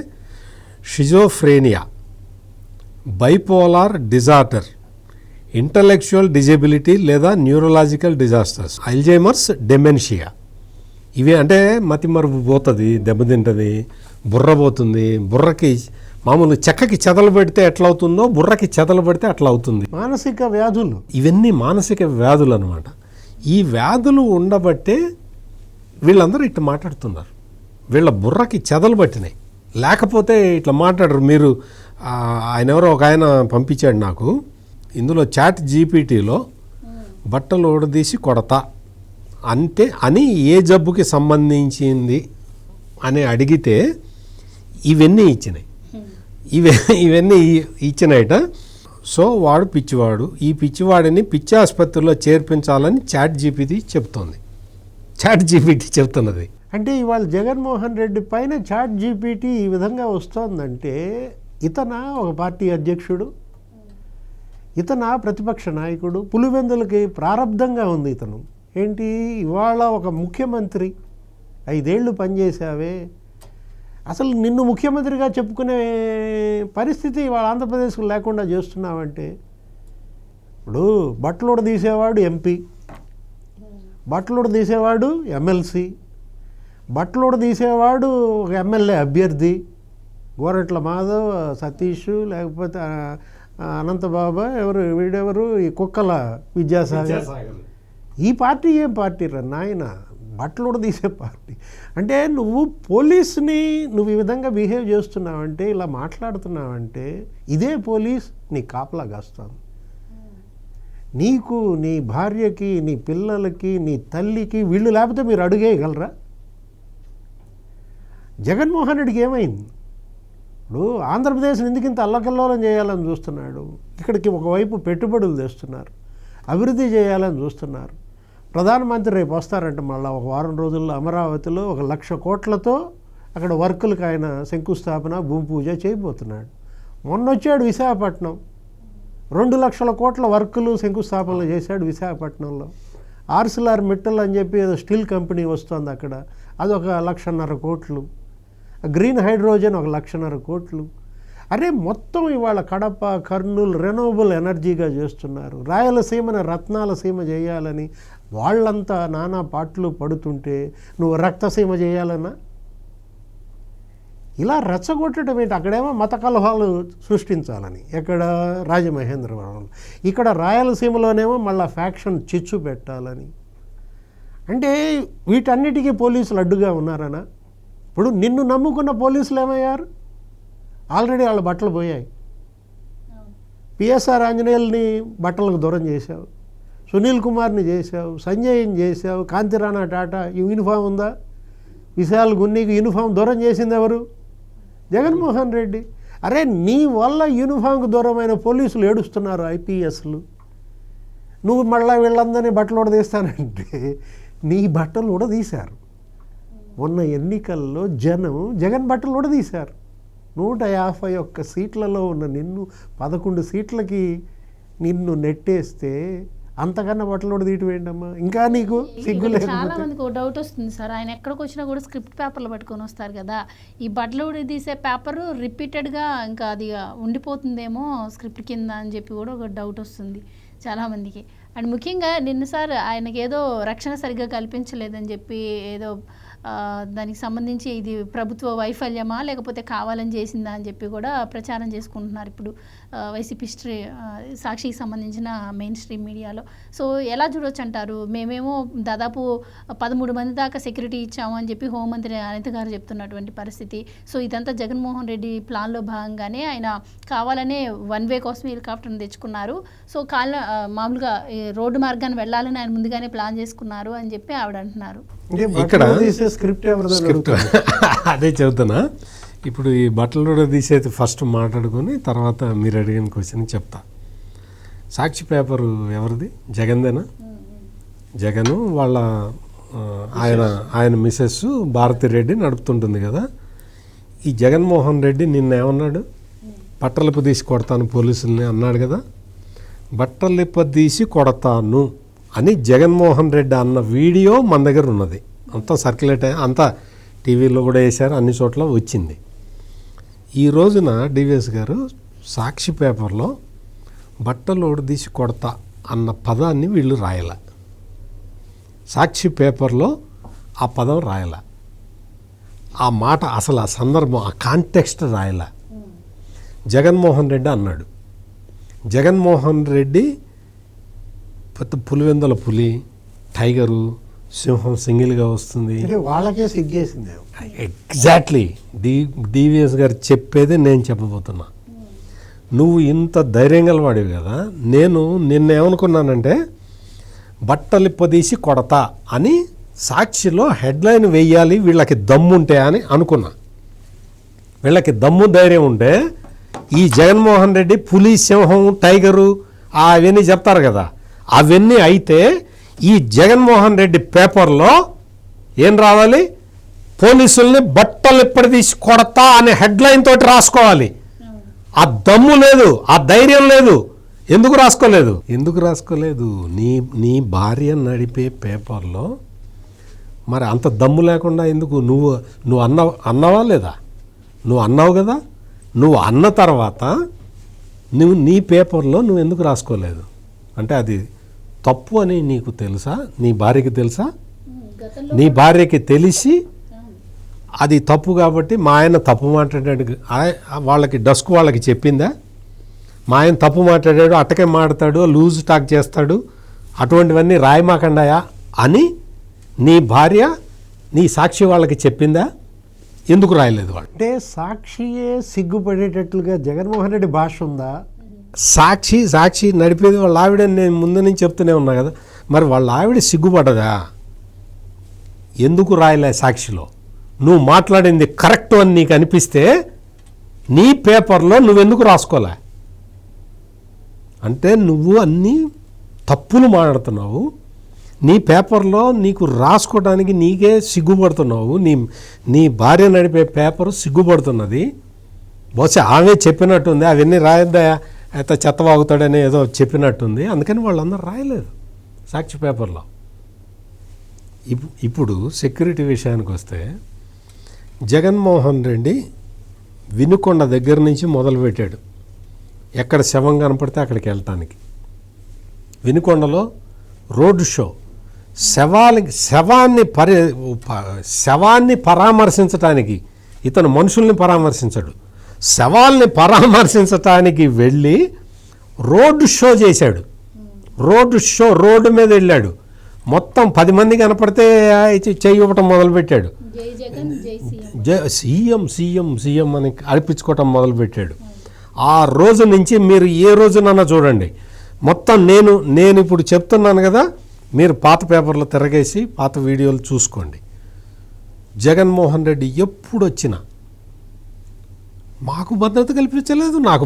షిజోఫ్రేనియా, బైపోలార్ డిజార్డర్, ఇంటలెక్చువల్ డిజబిలిటీ లేదా న్యూరలాజికల్ డిజాస్టర్స్, అల్జైమర్స్, డెమెన్షియా. ఇవి అంటే మతిమరుపు పోతుంది, దెబ్బతింటుంది, బుర్ర పోతుంది. బుర్రకి మామూలు చెక్కకి చెదలు పెడితే ఎట్లా అవుతుందో బుర్రకి చెదలు పెడితే అట్లా అవుతుంది. మానసిక వ్యాధులు, ఇవన్నీ మానసిక వ్యాధులు అనమాట. ఈ వ్యాధులు ఉండబట్టే వీళ్ళందరూ ఇట్లా మాట్లాడుతున్నారు, వీళ్ళ బుర్రకి చెదలు పట్టినాయి, లేకపోతే ఇట్లా మాట్లాడరు. మీరు ఆయన ఎవరో ఒక ఆయన పంపించాడు నాకు, ఇందులో చాట్ జీపీటీలో బట్టలు ఊడదీసి కొడతా అంటే అని ఏ జబ్బుకి సంబంధించింది అని అడిగితే ఇవన్నీ ఇచ్చినాయి, ఇవన్నీ ఇచ్చినాయట. సో వాడు పిచ్చివాడు, ఈ పిచ్చివాడిని పిచ్చి ఆసుపత్రిలో చేర్పించాలని చాట్ జీపీటీ చెప్తోంది, చాట్ జీపీటీ చెప్తున్నది. అంటే ఇవాళ జగన్మోహన్ రెడ్డి పైన చాట్ జీపీటీ ఈ విధంగా వస్తోందంటే ఇతన ఒక పార్టీ అధ్యక్షుడు, ఇతన ప్రతిపక్ష నాయకుడు, పులివెందులకి ప్రారంధంగా ఉంది ఇతను. ఏంటి ఇవాళ ఒక ముఖ్యమంత్రి 5 ఏళ్ళు పనిచేసావే, అసలు నిన్ను ముఖ్యమంత్రిగా చెప్పుకునే పరిస్థితి ఇవాళ ఆంధ్రప్రదేశ్కు లేకుండా చేస్తున్నావంటే. ఇప్పుడు బట్టలోడ తీసేవాడు ఎంపీ, బట్టలోడ తీసేవాడు ఎమ్మెల్సీ, బట్టలోడ తీసేవాడు ఒక ఎమ్మెల్యే అభ్యర్థి, గోరట్ల మాధవ్, సతీష్, లేకపోతే అనంతబాబా, వీడెవరు ఈ కుక్కల విద్యాసాగర్. ఈ పార్టీ ఏం పార్టీ రా నాయన, బట్టలు తీసే పార్టీ. అంటే నువ్వు పోలీస్ని నువ్వు ఈ విధంగా బిహేవ్ చేస్తున్నావంటే, ఇలా మాట్లాడుతున్నావంటే ఇదే పోలీస్ నీ కాపలా కాస్తాను. నీకు, నీ భార్యకి, నీ పిల్లలకి, నీ తల్లికి వీళ్ళు లేకపోతే మీరు అడుగేయగలరా? జగన్మోహన్ రెడ్డికి ఏమైంది? ఇప్పుడు ఆంధ్రప్రదేశ్ని ఎందుకు ఇంత అల్లకల్లోలం చేయాలని చూస్తున్నాడు? ఇక్కడికి ఒకవైపు పెట్టుబడులు తెస్తున్నారు, అభివృద్ధి చేయాలని చూస్తున్నారు. ప్రధానమంత్రి రేపు వస్తారంట, మళ్ళీ ఒక వారం రోజుల్లో అమరావతిలో 1,00,000 కోట్లతో అక్కడ వర్కులకు ఆయన శంకుస్థాపన భూమి పూజ చేయబోతున్నాడు. మొన్న వచ్చాడు విశాఖపట్నం, 2 లక్షల కోట్ల వర్కులు శంకుస్థాపనలు చేశాడు విశాఖపట్నంలో. ఆర్సిలార్ మిట్టల్ అని చెప్పి ఏదో స్టీల్ కంపెనీ వస్తుంది అక్కడ, అదొక 1,50,000 కోట్లు. గ్రీన్ హైడ్రోజన్ 1,50,000 కోట్లు. అరే మొత్తం ఇవాళ కడప, కర్నూలు రెన్యూవబుల్ ఎనర్జీగా చేస్తున్నారు. రాయలసీమను రత్నాల సీమ చేయాలని వాళ్ళంతా నానా పాటలు పడుతుంటే నువ్వు రక్తసీమ చేయాలన్నా? ఇలా రెచ్చగొట్టడం ఏంటి? అక్కడేమో మత కలహాలు సృష్టించాలని, ఎక్కడ రాజమహేంద్రవరంలో, ఇక్కడ రాయలసీమలోనేమో మళ్ళీ ఫ్యాక్షన్ చిచ్చు పెట్టాలని. అంటే వీటన్నిటికీ పోలీసులు అడ్డుగా ఉన్నారనా? ఇప్పుడు నిన్ను నమ్ముకున్న పోలీసులు ఏమయ్యారు? ఆల్రెడీ వాళ్ళ బట్టలు పోయాయి. పిఎస్ఆర్ ఆంజనేయుల్ని బట్టలకు దూరం చేశావు, సునీల్ కుమార్ని చేశావు, సంజయ్ని చేశావు, కాంతిరాణా టాటా యూనిఫామ్ ఉందా? విశాల్ గున్నీకి యూనిఫామ్ దూరం చేసింది ఎవరు? జగన్మోహన్ రెడ్డి. అరే నీ వల్ల యూనిఫామ్కి దూరమైన పోలీసులు ఏడుస్తున్నారు, ఐపీఎస్లు. నువ్వు మళ్ళీ వీళ్ళందరినీ బట్టలు ఉడదీస్తానంటే నీ బట్టలు ఉడదీశారు. మొన్న ఎన్నికల్లో జనం జగన్ బట్టలు ఉడదీశారు. 151 సీట్లలో ఉన్న నిన్ను 11 సీట్లకి నిన్ను నెట్టేస్తే అంతకన్నా బట్టలు తీయటం ఏంటమ్మా? ఇంకా నీకు సిగ్గు లేదు. చాలా మందికి డౌట్ వస్తుంది సార్, ఆయన ఎక్కడికి వచ్చినా కూడా స్క్రిప్ట్ పేపర్లు పట్టుకొని వస్తారు కదా, ఈ బట్టలు తీసే పేపరు రిపీటెడ్గా ఇంకా అది ఉండిపోతుందేమో స్క్రిప్ట్ కింద అని చెప్పి కూడా ఒక డౌట్ వస్తుంది చాలామందికి. అండ్ ముఖ్యంగా నిన్న సార్ ఆయనకి ఏదో రక్షణ సరిగ్గా కల్పించలేదని చెప్పి ఏదో దానికి సంబంధించి ఇది ప్రభుత్వ వైఫల్యమా లేకపోతే కావాలని చేసిందా అని చెప్పి కూడా ప్రచారం చేసుకుంటున్నారు ఇప్పుడు వైసీపీ సాక్షికి సంబంధించిన మెయిన్ స్ట్రీమ్ మీడియాలో. సో ఎలా చూడొచ్చు అంటారు? మేమేమో దాదాపు 13 మంది దాకా సెక్యూరిటీ ఇచ్చాము అని చెప్పి హోంమంత్రి అనిత గారు చెప్తున్నటువంటి పరిస్థితి. సో ఇదంతా జగన్మోహన్ రెడ్డి ప్లాన్లో భాగంగానే ఆయన కావాలనే 1 వే కోసం హెలికాప్టర్ని తెచ్చుకున్నారు. సో మామూలుగా రోడ్డు మార్గాన్ని వెళ్ళాలని ఆయన ముందుగానే ప్లాన్ చేసుకున్నారు అని చెప్పి ఆవిడ అంటున్నారు. ఇక్కడ స్క్రిప్ట్ అదే చెబుతున్నా. ఇప్పుడు ఈ బట్టలు కూడా తీసేది ఫస్ట్ మాట్లాడుకొని తర్వాత మీరు అడిగిన క్వశ్చన్ చెప్తా. సాక్షి పేపరు ఎవరిది? జగన్దేనా? జగను వాళ్ళ ఆయన మిసెస్ భారతిరెడ్డి నడుపుతుంటుంది కదా. ఈ జగన్మోహన్ రెడ్డి నిన్న ఏమన్నాడు? బట్టలిప్ప తీసి కొడతాను పోలీసుల్ని అన్నాడు కదా. బట్టలిప్ప తీసి కొడతాను అని జగన్మోహన్ రెడ్డి అన్న వీడియో మన దగ్గర ఉన్నది. అంతా సర్క్యులేట్ అయ్యి అంతా టీవీలో కూడా వేశారు, అన్ని చోట్ల వచ్చింది. ఈ రోజున డివిఎస్ గారు సాక్షి పేపర్లో బట్టలు తీసి కొడతా అన్న పదాన్ని వీళ్ళు రాయలే. సాక్షి పేపర్లో ఆ పదం రాయలే, ఆ మాట అసలు ఆ సందర్భం ఆ కాంటెక్స్ట్ రాయలే. జగన్మోహన్ రెడ్డి అన్నాడు. జగన్మోహన్ రెడ్డి పెద్ద పులివెందుల పులి, టైగరు, సింహం సింగిల్గా వస్తుంది, వాళ్ళకే సిగ్గేసింది. ఎగ్జాక్ట్లీ డివిఎస్ గారు చెప్పేది నేను చెప్పబోతున్నా. నువ్వు ఇంత ధైర్యం గలవాడివి కదా. నేను నిన్న ఏమనుకున్నానంటే బట్టలిప్పదీసి కొడతా అని సాక్షిలో హెడ్లైన్ వేయాలి, వీళ్ళకి దమ్ముంటే అని అనుకున్నా. వీళ్ళకి దమ్ము ధైర్యం ఉంటే ఈ జగన్మోహన్ రెడ్డి పులి, సింహం, టైగరు అవన్నీ చెప్తారు కదా, అవన్నీ అయితే ఈ జగన్మోహన్ రెడ్డి పేపర్లో ఏం రావాలి? పోలీసుల్ని బట్టలు ఎప్పటి తీసి కొడతా అనే హెడ్లైన్ తోటి రాసుకోవాలి. ఆ దమ్ము లేదు, ఆ ధైర్యం లేదు. ఎందుకు రాసుకోలేదు? నీ భార్య నడిపే పేపర్లో మరి అంత దమ్ము లేకుండా ఎందుకు? నువ్వు అన్నావా లేదా? నువ్వు అన్నావు కదా. నువ్వు అన్న తర్వాత నీ పేపర్లో నువ్వు ఎందుకు రాసుకోలేదు? అంటే అది తప్పు అని నీకు తెలుసా? నీ భార్యకి తెలుసా? నీ భార్యకి తెలిసి అది తప్పు కాబట్టి మా ఆయన తప్పు మాట్లాడాడు, వాళ్ళకి డస్క్ వాళ్ళకి చెప్పిందా? మా ఆయన తప్పు మాట్లాడాడు, అట్టకే మాట్లాడతాడు, లూజ్ టాక్ చేస్తాడు, అటువంటివన్నీ రాయమాకండాయా అని నీ భార్య నీ సాక్షి వాళ్ళకి చెప్పిందా? ఎందుకు రాయలేదు వాళ్ళు? అంటే సాక్షియే సిగ్గుపడేటట్లుగా జగన్మోహన్ రెడ్డి భాష ఉందా? సాక్షి నడిపేది వాళ్ళ ఆవిడ. నేను ముందు నుంచి చెప్తూనే ఉన్నా కదా. మరి వాళ్ళ ఆవిడ సిగ్గుపడదా? ఎందుకు రాయలే సాక్షిలో? నువ్వు మాట్లాడింది కరెక్ట్ అని నీకు అనిపిస్తే నీ పేపర్లో నువ్వెందుకు రాసుకోలే? అంటే నువ్వు అన్నీ తప్పులు మాట్లాడుతున్నావు. నీ పేపర్లో నీకు రాసుకోవడానికి నీకే సిగ్గుపడుతున్నావు. నీ భార్య నడిపే పేపరు సిగ్గుపడుతున్నది. బహుశా ఆమె చెప్పినట్టుంది, అవన్నీ రాయొద్దా అయితే చెత్తవాగుతాడని ఏదో చెప్పినట్టుంది, అందుకని వాళ్ళందరూ రాయలేదు సాక్షి పేపర్లో. ఇప్పుడు సెక్యూరిటీ విషయానికి వస్తే జగన్మోహన్ రెడ్డి వినుకొండ దగ్గర నుంచి మొదలుపెట్టాడు. ఎక్కడ శవం కనపడితే అక్కడికి వెళ్ళటానికి. వినుకొండలో రోడ్డు షో, శవాన్ని పరామర్శించటానికి. ఇతను మనుషుల్ని పరామర్శించడు, శవాల్ని పరామర్శించటానికి వెళ్ళి రోడ్డు షో చేశాడు. రోడ్డు మీద వెళ్ళాడు. మొత్తం 10 మంది కనపడితే చెయ్యి ఇవ్వటం మొదలుపెట్టాడు. సీఎం అని అర్పించుకోవటం మొదలుపెట్టాడు. ఆ రోజు నుంచి మీరు ఏ రోజునన్నా చూడండి, మొత్తం నేను ఇప్పుడు చెప్తున్నాను కదా, మీరు పాత పేపర్లో తిరగేసి పాత వీడియోలు చూసుకోండి. జగన్మోహన్ రెడ్డి ఎప్పుడు వచ్చినా మాకు భద్రత కల్పించలేదు, నాకు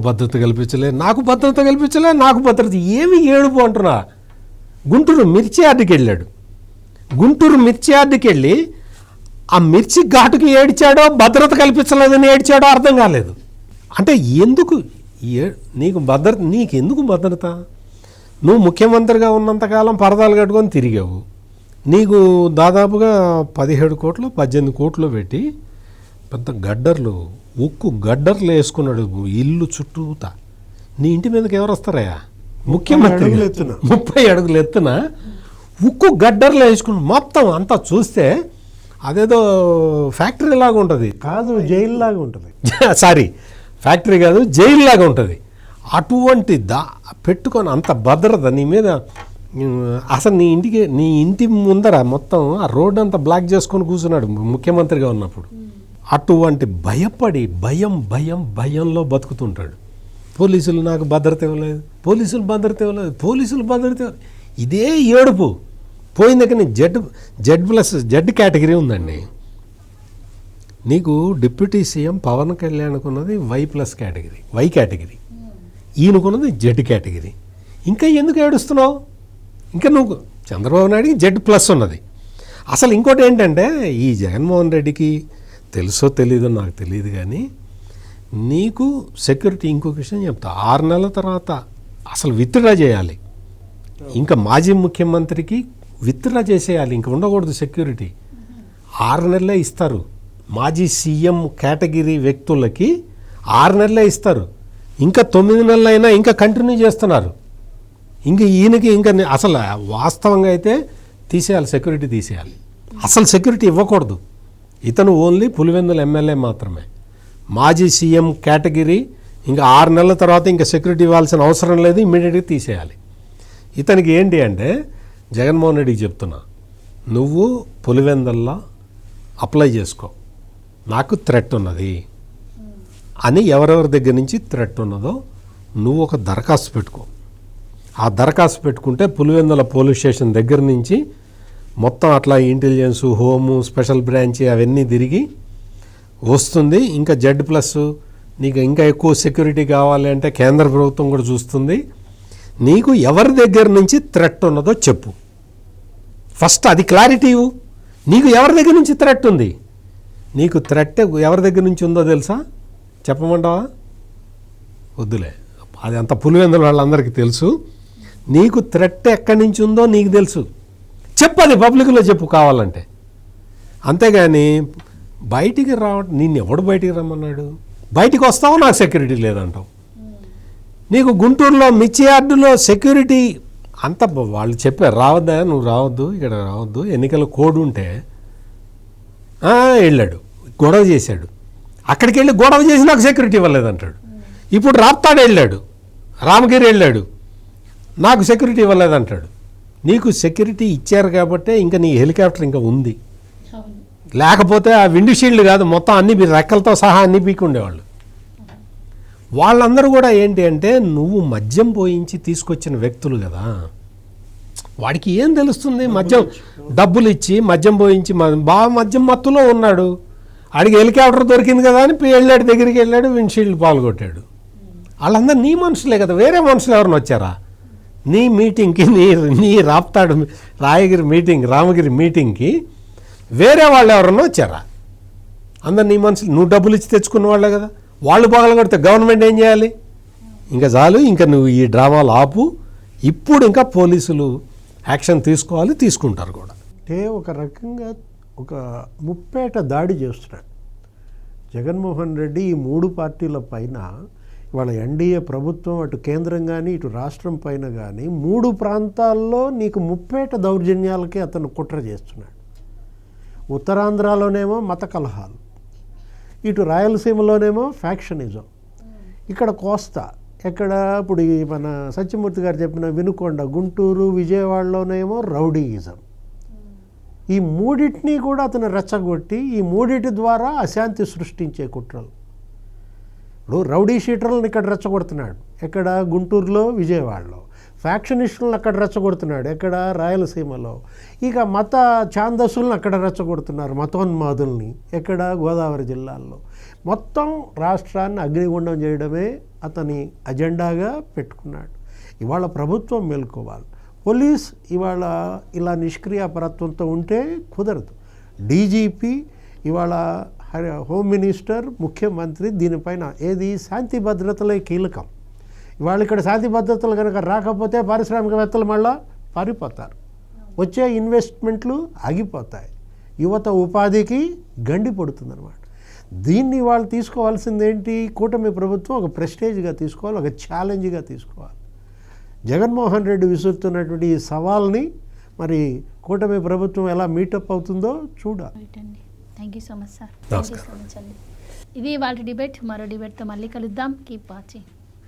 భద్రత ఏమి ఏడుపు అంటున్నా. గుంటూరు మిర్చి యార్డుకి వెళ్ళాడు. గుంటూరు మిర్చి యార్డుకి వెళ్ళి ఆ మిర్చి ఘాటుకి ఏడ్చాడో భద్రత కల్పించలేదని ఏడ్చాడో అర్థం కాలేదు. అంటే ఎందుకు నీకెందుకు భద్రత? నువ్వు ముఖ్యమంత్రిగా ఉన్నంతకాలం పరదాలు కట్టుకొని తిరిగావు. నీకు దాదాపుగా 17 కోట్లు 18 కోట్లు పెట్టి పెద్ద ఉక్కు గడ్డర్లు వేసుకున్నాడు ఇల్లు చుట్టూతా. నీ ఇంటి మీదకి ఎవరు వస్తారయ్యా? ముఖ్యమంత్రి 30 అడుగులు ఎత్తున ఉక్కు గడ్డర్లు వేసుకుని మొత్తం అంతా చూస్తే అదేదో ఫ్యాక్టరీ లాగా ఉంటుంది. కాదు, జైలు లాగా ఉంటుంది. సారీ, ఫ్యాక్టరీ కాదు, జైలు లాగా ఉంటుంది. అటువంటి పెట్టుకొని అంత భద్రత నీ మీద. అసలు నీ ఇంటి ముందర మొత్తం ఆ రోడ్డు అంతా బ్లాక్ చేసుకొని కూర్చున్నాడు ముఖ్యమంత్రిగా ఉన్నప్పుడు. అటువంటి భయంలో బతుకుతుంటాడు. పోలీసులు నాకు భద్రత ఇవ్వలేదు, పోలీసులు భద్రత ఇవ్వలేదు. ఇదే ఏడుపు. పోయిన దగ్గర జెడ్ కేటగిరీ ఉందండి. నీకు డిప్యూటీ సీఎం పవన్ కళ్యాణ్కు ఉన్నది Y+ కేటగిరీ, వై కేటగిరీ. ఈయనకున్నది జెడ్ కేటగిరీ. ఇంకా ఎందుకు ఏడుస్తున్నావు? ఇంకా నువ్వు చంద్రబాబు నాయుడికి Z+ ఉన్నది. అసలు ఇంకోటి ఏంటంటే, ఈ జగన్మోహన్ రెడ్డికి తెలుసో తెలీదో నాకు తెలియదు కానీ, నీకు సెక్యూరిటీ ఇంకొక విషయం చెప్తా. 6 నెలల తర్వాత అసలు విత్డ్రా చేయాలి. ఇంకా మాజీ ముఖ్యమంత్రికి విత్డ్రా చేసేయాలి, ఇంకా ఉండకూడదు సెక్యూరిటీ. 6 నెలలే ఇస్తారు. మాజీ సీఎం కేటగిరీ వ్యక్తులకి 6 నెలలే ఇస్తారు. ఇంకా 9 నెలలైనా ఇంకా కంటిన్యూ చేస్తున్నారు. ఈయనకి అసలు వాస్తవంగా అయితే తీసేయాలి, సెక్యూరిటీ తీసేయాలి. అసలు సెక్యూరిటీ ఇవ్వకూడదు. ఇతను ఓన్లీ పులివెందుల ఎమ్మెల్యే మాత్రమే. మాజీ సీఎం కేటగిరీ ఇంకా 6 నెలల తర్వాత ఇంకా సెక్యూరిటీ ఇవ్వాల్సిన అవసరం లేదు, ఇమ్మీడియట్గా తీసేయాలి. ఇతనికి ఏంటి అంటే, జగన్మోహన్ రెడ్డికి చెప్తున్నా, నువ్వు పులివెందుల్లో అప్లై చేసుకో, నాకు థ్రెట్ ఉన్నది అని. ఎవరెవరి దగ్గర నుంచి థ్రెట్ ఉన్నదో నువ్వు ఒక దరఖాస్తు పెట్టుకో. ఆ దరఖాస్తు పెట్టుకుంటే పులివెందుల పోలీస్ స్టేషన్ దగ్గర నుంచి మొత్తం అట్లా ఇంటెలిజెన్స్, హోము, స్పెషల్ బ్రాంచ్ అవన్నీ తిరిగి వస్తుంది. ఇంకా Z+ నీకు ఇంకా ఎక్కువ సెక్యూరిటీ కావాలి అంటే కేంద్ర ప్రభుత్వం కూడా చూస్తుంది. నీకు ఎవరి దగ్గర నుంచి థ్రెట్ ఉన్నదో చెప్పు. ఫస్ట్ అది క్లారిటీ ఇవ్వు. నీకు ఎవరి దగ్గర నుంచి థ్రెట్ ఉంది? నీకు థ్రెట్ ఎవరి దగ్గర నుంచి ఉందో తెలుసా? చెప్పమంటావా? వద్దులే, అది అంత పులివెందుల వాళ్ళందరికీ తెలుసు. నీకు థ్రెట్ ఎక్కడి నుంచి ఉందో నీకు తెలుసు. చెప్పు, అది పబ్లిక్లో చెప్పు కావాలంటే. అంతేగాని బయటికి నిన్ను ఎవడు బయటికి రమ్మన్నాడు? బయటికి వస్తావు, నాకు సెక్యూరిటీ లేదంటావు. నీకు గుంటూరులో మిర్చి యార్డులో సెక్యూరిటీ అంత వాళ్ళు చెప్పారు, రావద్దా, నువ్వు రావద్దు, ఇక్కడ రావద్దు, ఎన్నికల కోడ్ ఉంటే వెళ్ళాడు, గొడవ చేశాడు. అక్కడికి వెళ్ళి గొడవ చేసి నాకు సెక్యూరిటీ ఇవ్వలేదంటాడు. ఇప్పుడు రాప్తాడు వెళ్ళాడు, రామగిరి వెళ్ళాడు, నాకు సెక్యూరిటీ ఇవ్వలేదంటాడు. నీకు సెక్యూరిటీ ఇచ్చారు కాబట్టే ఇంకా నీ హెలికాప్టర్ ఇంకా ఉంది. లేకపోతే ఆ విండ్ షీల్డ్ కాదు, మొత్తం అన్ని రెక్కలతో సహా అన్ని పీకి ఉండేవాళ్ళు. వాళ్ళందరూ కూడా ఏంటి అంటే, నువ్వు మద్యం పోయించి తీసుకొచ్చిన వ్యక్తులు కదా, వాడికి ఏం తెలుస్తుంది? మద్యం డబ్బులు ఇచ్చి మద్యం పోయించి బాగా మద్యం మత్తులో ఉన్నాడు, ఆడికి హెలికాప్టర్ దొరికింది కదా అని వెళ్ళాడు, దగ్గరికి వెళ్ళాడు, విండ్ షీల్డ్ పాల్గొట్టాడు. వాళ్ళందరూ నీ మనుషులే కదా, వేరే మనుషులు ఎవరిని వచ్చారా? నీ మీటింగ్కి నీ రామగిరి మీటింగ్కి వేరే వాళ్ళు ఎవరన్నా వచ్చారా? అందరు నీ మనుషులు, నువ్వు డబ్బులు ఇచ్చి తెచ్చుకున్న వాళ్ళే కదా. వాళ్ళు బాగా కొడితే గవర్నమెంట్ ఏం చేయాలి? ఇంకా చాలు, ఇంకా నువ్వు ఈ డ్రామాలు ఆపు. ఇప్పుడు ఇంకా పోలీసులు యాక్షన్ తీసుకోవాలి, తీసుకుంటారు కూడా. అంటే ఒక రకంగా ఒక ముప్పేట దాడి చేస్తున్నాడు జగన్మోహన్ రెడ్డి ఈ 3 పార్టీల పైన. ఇవాళ ఎన్డీఏ ప్రభుత్వం అటు కేంద్రం కానీ ఇటు రాష్ట్రం పైన కానీ 3 ప్రాంతాల్లో నీకు ముప్పేట దౌర్జన్యాలకే అతను కుట్ర చేస్తున్నాడు. ఉత్తరాంధ్రలోనేమో మత కలహాలు, ఇటు రాయలసీమలోనేమో ఫ్యాక్షనిజం, ఇక్కడ కోస్తా ఎక్కడ ఇప్పుడు ఈ మన సత్యమూర్తి గారు చెప్పిన వినుకొండ, గుంటూరు, విజయవాడలోనేమో రౌడీయిజం. ఈ 3టిని కూడా అతను రెచ్చగొట్టి ఈ 3టి ద్వారా అశాంతి సృష్టించే కుట్రలు. ఇప్పుడు రౌడీ షీటర్లను ఇక్కడ రెచ్చగొడుతున్నాడు, ఎక్కడ? గుంటూరులో, విజయవాడలో. ఫ్యాక్షనిస్టులను అక్కడ రెచ్చగొడుతున్నాడు, ఎక్కడ? రాయలసీమలో. ఇక మత ఛాందసులను అక్కడ రెచ్చగొడుతున్నారు, మతోన్మాదుల్ని, ఎక్కడ? గోదావరి జిల్లాల్లో. మొత్తం రాష్ట్రాన్ని అగ్నిగుండం చేయడమే అతని అజెండాగా పెట్టుకున్నాడు. ఇవాళ ప్రభుత్వం మేల్కోవాలి. పోలీస్ ఇవాళ ఇలా నిష్క్రియాపరత్వంతో ఉంటే కుదరదు. డీజీపీ ఇవాళ హోమ్ మినిస్టర్, ముఖ్యమంత్రి దీనిపైన ఏది శాంతి భద్రతలే కీలకం. ఇవాళ ఇక్కడ శాంతి భద్రతలు కనుక రాకపోతే పారిశ్రామికవేత్తలు మళ్ళా పారిపోతారు, వచ్చే ఇన్వెస్ట్మెంట్లు ఆగిపోతాయి, యువత ఉపాధికి గండి పడుతుందన్నమాట. దీన్ని వాళ్ళు తీసుకోవాల్సింది ఏంటి? కూటమి ప్రభుత్వం ఒక ప్రెస్టేజ్గా తీసుకోవాలి, ఒక ఛాలెంజ్గా తీసుకోవాలి. జగన్మోహన్ రెడ్డి విసురుతున్నటువంటి ఈ సవాల్ని మరి కూటమి ప్రభుత్వం ఎలా మీటప్ అవుతుందో చూడాలి. Thank you so much sir. నమస్కారం. ఇది వాళ్ళ డిబేట్. మరో డిబేట్తో మళ్ళీ కలుద్దాం. Keep watching.